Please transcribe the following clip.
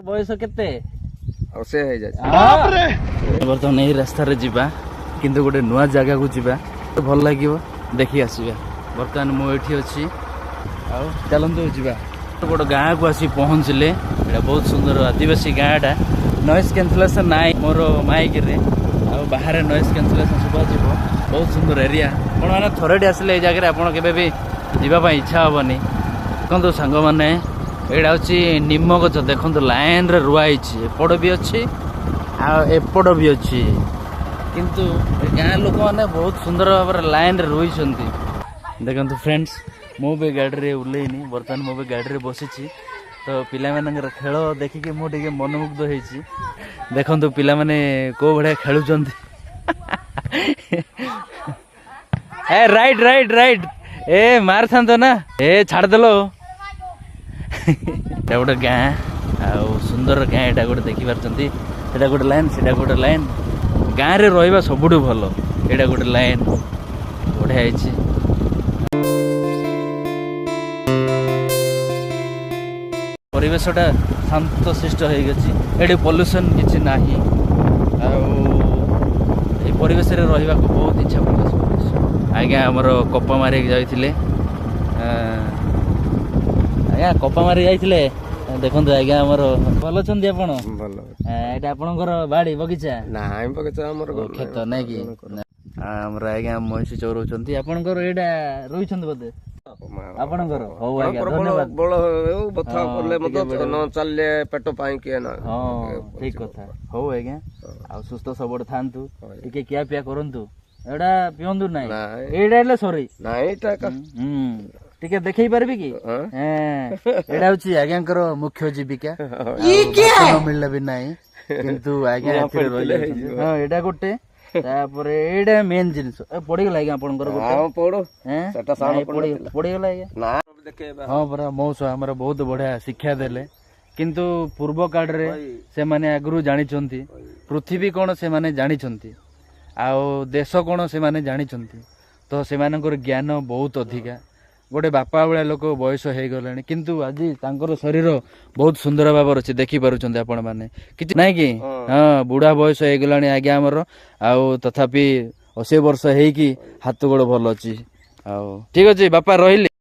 बयस केते बर्तमान यही रास्तार जीवा किंतु गोटे नुआ जगह को जीवा भल लगे देखी आसवा। बर्तमान मुझे अच्छी चलतु जीवा गोटे गाँ को आसी पहुँचले। बहुत सुंदर आदिवासी गाँटा नॉइज कैंसलेशन ना मोर माइक रे बाहर नॉइज कैंसलेशन सब बहुत सुंदर एरिया। आपण मैंने थोड़े आसिले जगह आप जावाई इच्छा हेनी। देखो सांग मैंने यहाँ हूँ निम गच देखो लाइन रे रुआई एपट भी अच्छी एपट भी अच्छी किंतु गाँ लोक मैंने बहुत सुंदर भाव लाइन रे रुई। देखो फ्रेंड्स मु भी गाड़ी उल्लेनी बर्तमान मु भी गाड़ी बसी तो पिला मानकर खेल देखिक मुझे मनमुग्ध होती। देखो पिला माने को भाया खेलुं ए राइट राइट राइट ए मार था ना ए छाड़देल गोटे गाँ आ सुंदर गाँ यहाँ गोटे देखिपारे गोटे लाइन से गोटे लाइन गाँव में रहा सबुठ भल यहाँ गोटे लाइन बढ़िया। परिवेशटा शांत शिष्ट हो गई पॉल्यूशन किसी ना परिवेश रहा बहुत इच्छा प्रकाश कर। आज्ञा आमर कपा मारे जाइए आज्ञा कपा मारी जाइए देखो आज्ञा आमर भल अच्छा आपणकर बाड़ी बगीचा ना बगीचा खेत नाई कि आमर आज्ञा महिषी चौराउछंती आपणकर एटा रोइछंती बोधे आपणकर हो आज्ञा धन्यवाद बळ बथा करले मत न चलले पेट पाई के ना हां ठीक कथा हो आज्ञा आ सुस्त सबड थांतु टिके किया पिया करंतु एडा पियंदु नै एडा ले सॉरी नै एटा टिके देखै परबी कि एडा होची आज्ञाकर मुख्य जीविका ई क्या मिलले भी नै किंतु आज्ञा एथिरे रहि हां एडा गोटे तापरे एडा मेन जिंस पड़ी गला आज्ञा आपनकर गोटे हां पड़ो सेटा सानो पड़ी गला आज्ञा ना देखेबा हां बरा मौसा हमरा बहुत बढ़िया शिक्षा देले किंतु पूर्व काल रे से माने आगरु जानि चंती पृथ्वी कोन से माने जानि चंती आ देश कोन से माने जानि चंती तो से मानकर ज्ञान बहुत अधिका गोटे बापा भाया लोक बयस हो गले किंतु आज शरीर बहुत सुंदर भाव अच्छे देखी पार्टी आपण मैंने कि ना कि हाँ बुढ़ा बयस हो गला आज्ञा आमर आउ तथापि 80 वर्ष हो हाथ गोड़ भल अच्छी ठीक अच्छे बापा रही।